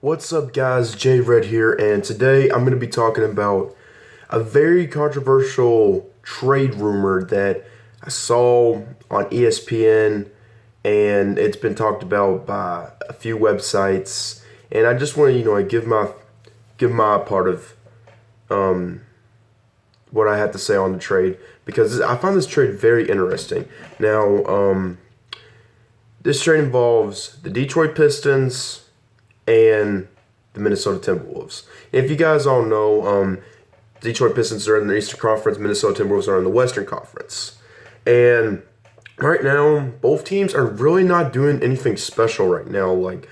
What's up, guys? J Red here, and today I'm going to be talking about a very controversial trade rumor that I saw on ESPN, and it's been talked about by a few websites. And I just want to, give my part of what I had to say on the trade because I find this trade very interesting. Now, this trade involves the Detroit Pistons and the Minnesota Timberwolves. If you guys all know, Detroit Pistons are in the Eastern Conference, Minnesota Timberwolves are in the Western Conference. And right now, both teams are really not doing anything special right now. Like,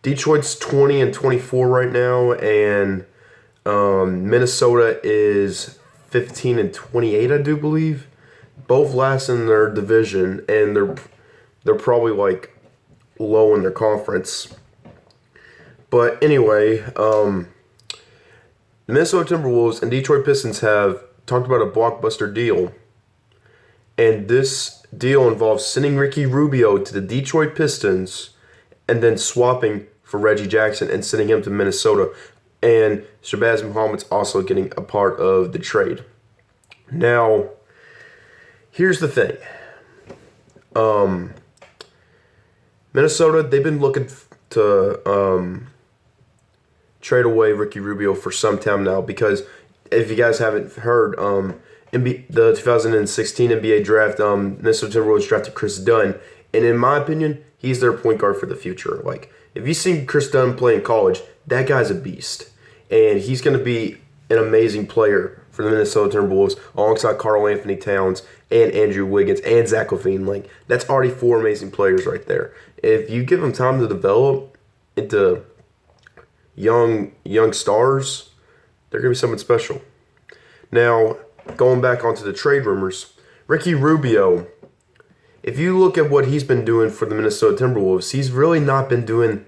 Detroit's 20-24 right now, and Minnesota is 15-28, I do believe. Both last in their division, and they're probably like low in their conference. But anyway, the Minnesota Timberwolves and Detroit Pistons have talked about a blockbuster deal. And this deal involves sending Ricky Rubio to the Detroit Pistons and then swapping for Reggie Jackson and sending him to Minnesota. And Shabazz Muhammad's also getting a part of the trade. Now, here's the thing. Minnesota, they've been looking to trade away Ricky Rubio for some time now because if you guys haven't heard, the 2016 NBA draft, Minnesota Timberwolves drafted Chris Dunn, and in my opinion, he's their point guard for the future. Like, if you've seen Chris Dunn play in college, that guy's a beast, and he's going to be an amazing player for the Minnesota Timberwolves alongside Karl Anthony Towns and Andrew Wiggins and Zach LaVine. Like, that's already four amazing players right there. If you give them time to develop into young stars, they're going to be something special. Now, going back onto the trade rumors, Ricky Rubio, if you look at what he's been doing for the Minnesota Timberwolves, he's really not been doing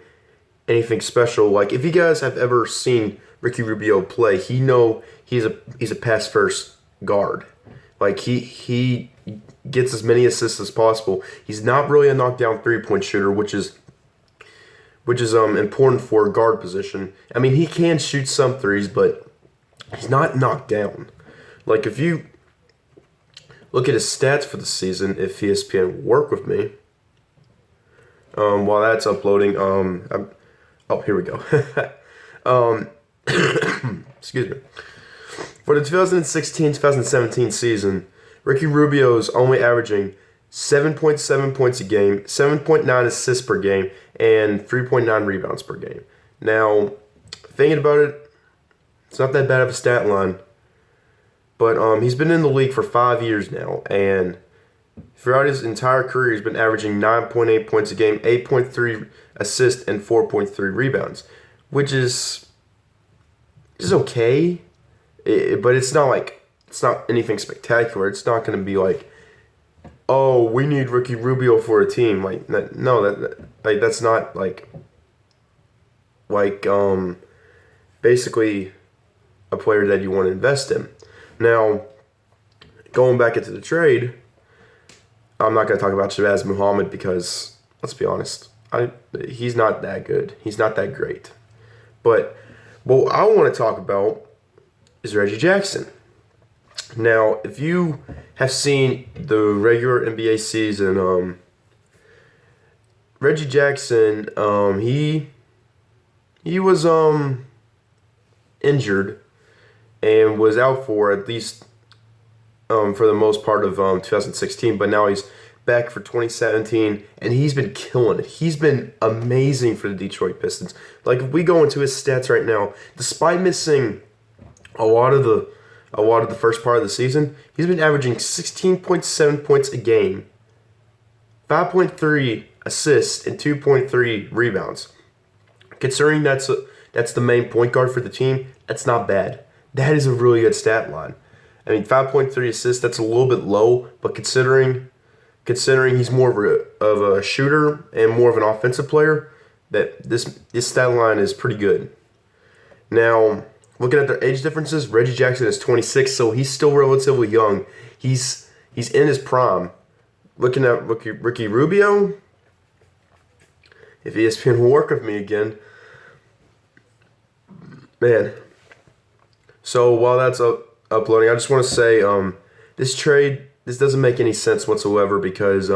anything special. Like, if you guys have ever seen Ricky Rubio play, he's a pass first guard. Like, he gets as many assists as possible. He's not really a knockdown 3-point shooter, which is important for a guard position. I mean, he can shoot some threes, but he's not knocked down. Like, if you look at his stats for the season, if ESPN will work with me, while that's uploading, here we go. Excuse me. For the 2016-2017 season, Ricky Rubio is only averaging 7.7 points a game, 7.9 assists per game, and 3.9 rebounds per game. Now, thinking about it, it's not that bad of a stat line. But he's been in the league for 5 years now, and throughout his entire career, he's been averaging 9.8 points a game, 8.3 assists, and 4.3 rebounds, which is okay. But it's not anything spectacular. It's not going to be like, oh, we need Ricky Rubio for a team. Like, no, that's not basically a player that you want to invest in. Now, going back into the trade, I'm not going to talk about Shabazz Muhammad because, let's be honest, he's not that good. He's not that great. But what I want to talk about is Reggie Jackson. Now, if you have seen the regular NBA season, Reggie Jackson, he was injured and was out for at least for the most part of 2016, but now he's back for 2017, and he's been killing it. He's been amazing for the Detroit Pistons. Like, if we go into his stats right now, despite missing a lot of the first part of the season, he's been averaging 16.7 points a game, 5.3 assists, and 2.3 rebounds. Considering that's the main point guard for the team, that's not bad. That is a really good stat line. I mean, 5.3 assists, that's a little bit low, but considering he's more of a shooter and more of an offensive player, that this stat line is pretty good. Now, looking at their age differences, Reggie Jackson is 26, so he's still relatively young. He's in his prime. Looking at Ricky Rubio, if ESPN will work with me again, Man. So while that's uploading, I just want to say this doesn't make any sense whatsoever because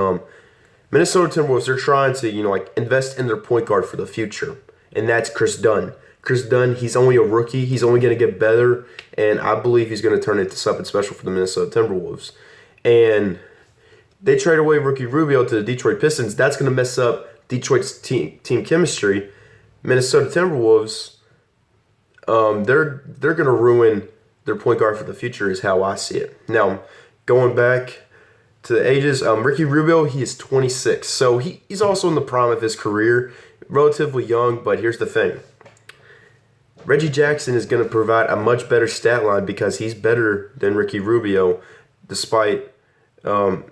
Minnesota Timberwolves, they're trying to, like invest in their point guard for the future. And that's Chris Dunn. Chris Dunn, he's only a rookie. He's only going to get better. And I believe he's going to turn into something special for the Minnesota Timberwolves. And they trade away rookie Rubio to the Detroit Pistons. That's going to mess up Detroit's team chemistry. Minnesota Timberwolves, they're going to ruin their point guard for the future is how I see it. Now, going back to the ages, Ricky Rubio, he is 26. So he's also in the prime of his career, relatively young, but here's the thing. Reggie Jackson is going to provide a much better stat line because he's better than Ricky Rubio, despite all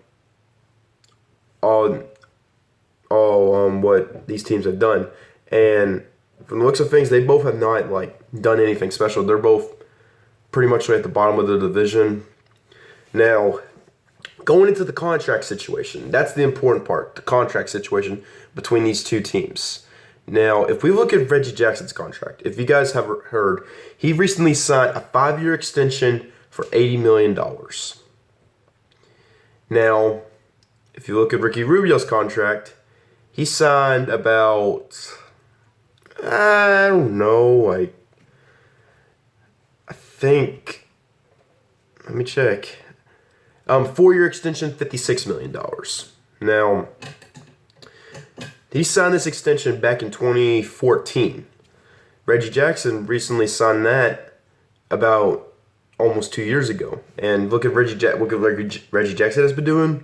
what these teams have done. And from the looks of things, they both have not done anything special. They're both pretty much at the bottom of the division. Now, going into the contract situation, that's the important part, the contract situation between these two teams. Now, if we look at Reggie Jackson's contract, if you guys have heard, he recently signed a 5-year extension for $80 million. Now, if you look at Ricky Rubio's contract, he signed about, I don't know, I think, let me check. 4-year extension, $56 million. Now, he signed this extension back in 2014. Reggie Jackson recently signed that about almost 2 years ago. And look at Reggie Jackson has been doing.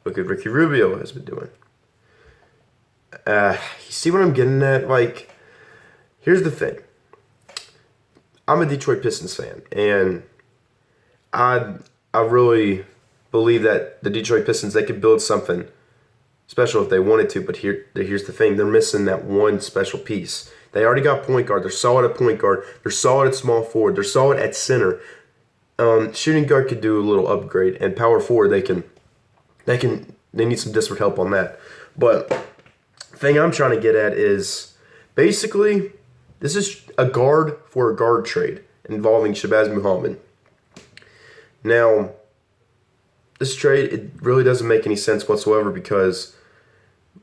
Look at Ricky Rubio has been doing. You see what I'm getting at? Here's the thing. I'm a Detroit Pistons fan, and I really believe that the Detroit Pistons, they could build something special if they wanted to, but here's the thing. They're missing that one special piece. They already got point guard. They're solid at point guard. They're solid at small forward. They're solid at center. Shooting guard could do a little upgrade, and power forward they need some desperate help on that. But the thing I'm trying to get at is basically this is a guard for a guard trade involving Shabazz Muhammad. Now, this trade, it really doesn't make any sense whatsoever because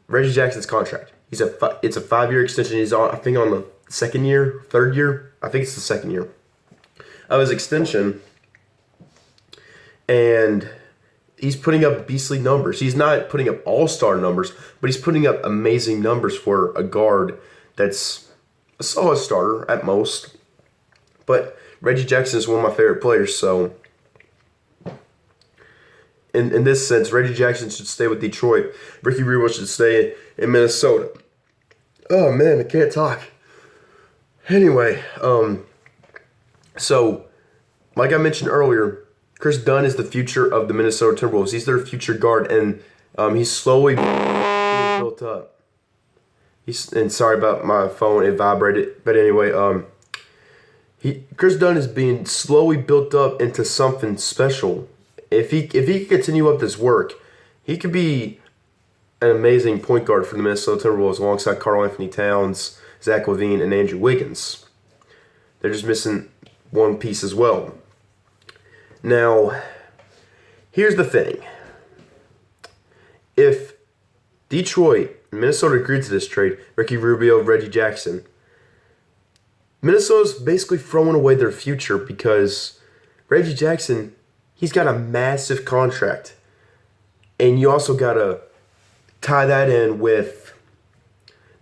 Reggie Jackson's contract, it's a 5-year extension. He's on, I think, on the third year. I think it's the second year of his extension. And he's putting up beastly numbers. He's not putting up all-star numbers, but he's putting up amazing numbers for a guard that's a solid starter at most. But Reggie Jackson is one of my favorite players, so in this sense, Reggie Jackson should stay with Detroit. Ricky Rubio should stay in Minnesota. Oh, man, I can't talk. Anyway, so, like I mentioned earlier, Chris Dunn is the future of the Minnesota Timberwolves. He's their future guard, and he's slowly being built up. And sorry about my phone, it vibrated. But anyway, Chris Dunn is being slowly built up into something special. If he can continue up this work, he could be an amazing point guard for the Minnesota Timberwolves alongside Karl Anthony Towns, Zach LaVine, and Andrew Wiggins. They're just missing one piece as well. Now, here's the thing. If Detroit and Minnesota agreed to this trade, Ricky Rubio, Reggie Jackson, Minnesota's basically throwing away their future because Reggie Jackson, he's got a massive contract. And you also got to tie that in with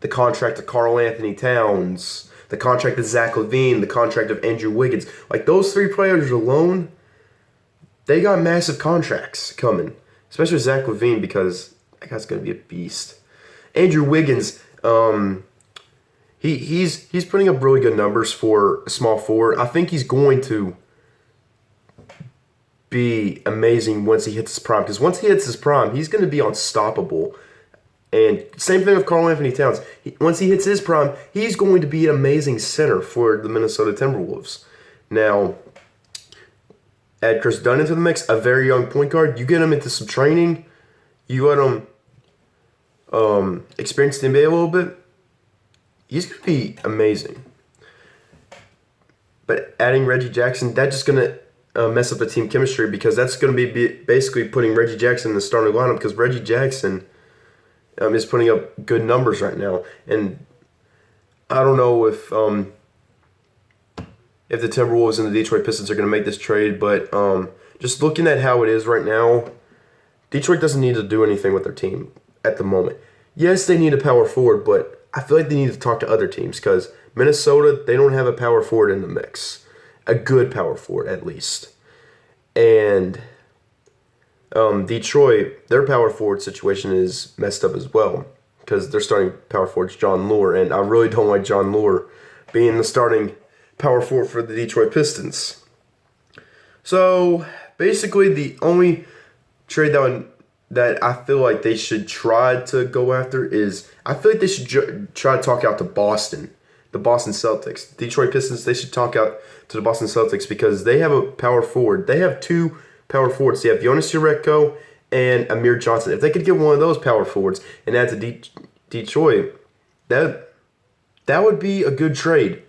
the contract of Karl Anthony Towns, the contract of Zach LaVine, the contract of Andrew Wiggins. Those three players alone, they got massive contracts coming. Especially Zach LaVine because that guy's going to be a beast. Andrew Wiggins, he's putting up really good numbers for a small forward. I think he's going to be amazing once he hits his prime. Because once he hits his prime, he's going to be unstoppable. And same thing with Karl Anthony Towns. Once he hits his prime, he's going to be an amazing center for the Minnesota Timberwolves. Now, add Chris Dunn into the mix, a very young point guard. You get him into some training. You let him experience the NBA a little bit. He's going to be amazing. But adding Reggie Jackson, that's just going to mess up the team chemistry, because that's going to be basically putting Reggie Jackson in the starting lineup, because Reggie Jackson is putting up good numbers right now. And I don't know if the Timberwolves and the Detroit Pistons are going to make this trade, but just looking at how it is right now, Detroit doesn't need to do anything with their team at the moment. Yes, they need a power forward, but I feel like they need to talk to other teams, because Minnesota, they don't have a power forward in the mix. A good power forward, at least. And Detroit, their power forward situation is messed up as well, because their starting power forward is John Lure, and I really don't like John Lure being the starting power forward for the Detroit Pistons. So, basically, the only trade that I feel like they should try to go after is, I feel like they should try to talk out to Boston, the Boston Celtics. Detroit Pistons, they should talk out to the Boston Celtics, because they have a power forward. They have two power forwards. They have Jonas Jerebko and Amir Johnson. If they could get one of those power forwards and add to Detroit, that would be a good trade.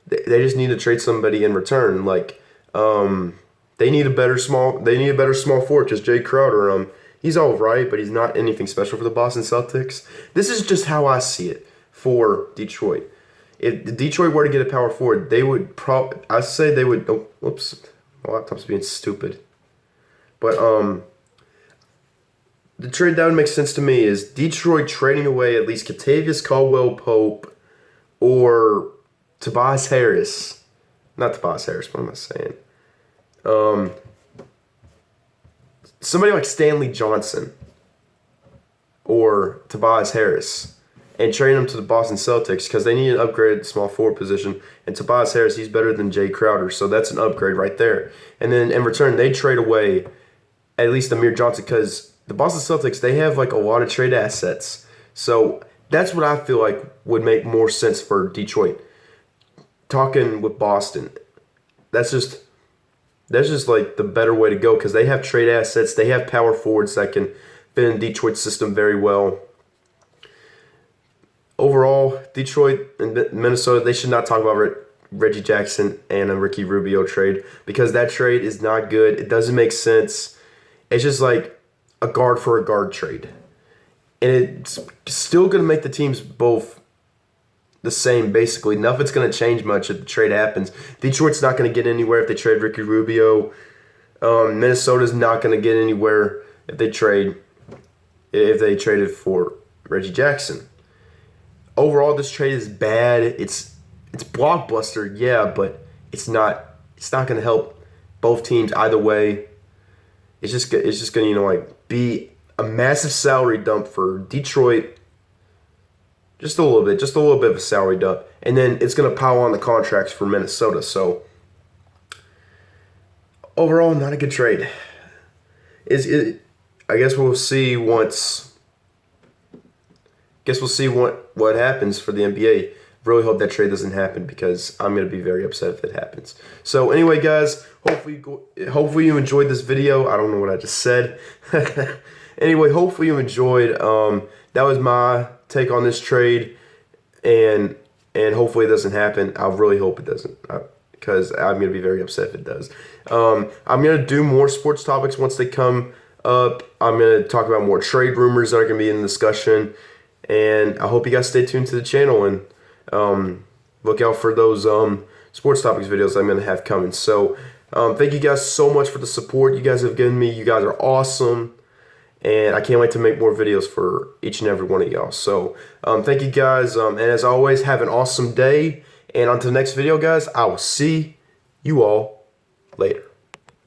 They just need to trade somebody in return. Like, they need a better small forward, because Jay Crowder, he's all right, but he's not anything special for the Boston Celtics. This is just how I see it for Detroit. If Detroit were to get a power forward, they would I say they would. Oh, whoops, my laptop's being stupid. But the trade that would make sense to me is Detroit trading away at least Kentavious Caldwell-Pope or Tobias Harris. Not Tobias Harris. What am I saying? Somebody like Stanley Johnson or Tobias Harris, and trade him to the Boston Celtics, because they need an upgraded small forward position. And Tobias Harris, he's better than Jay Crowder, so that's an upgrade right there. And then in return, they trade away at least Amir Johnson, because the Boston Celtics, they have like a lot of trade assets. So that's what I feel like would make more sense for Detroit. Talking with Boston, that's just like the better way to go, because they have trade assets. They have power forwards that can fit in Detroit's system very well. Overall, Detroit and Minnesota, they should not talk about Reggie Jackson and a Ricky Rubio trade, because that trade is not good. It doesn't make sense. It's just like a guard for a guard trade. And it's still going to make the teams both the same, basically. Nothing's going to change much if the trade happens. Detroit's not going to get anywhere if they trade Ricky Rubio. Minnesota's not going to get anywhere if they traded for Reggie Jackson. Overall, this trade is bad. It's blockbuster, yeah, but it's not going to help both teams either way. It's just going to be a massive salary dump for Detroit. Just a little bit of a salary dump, and then it's going to pile on the contracts for Minnesota. So overall, not a good trade. I guess we'll see once. Guess we'll see what happens for the NBA. Really hope that trade doesn't happen, because I'm going to be very upset if it happens. So anyway, guys, hopefully you enjoyed this video. I don't know what I just said. Anyway, hopefully you enjoyed. That was my take on this trade, and hopefully it doesn't happen. I really hope it doesn't, because I'm going to be very upset if it does. I'm going to do more sports topics once they come up. I'm going to talk about more trade rumors that are going to be in discussion. And I hope you guys stay tuned to the channel, and look out for those sports topics videos I'm going to have coming. So thank you guys so much for the support you guys have given me. You guys are awesome, and I can't wait to make more videos for each and every one of y'all. So thank you guys, and as always, have an awesome day. And on to the next video, guys. I will see you all later.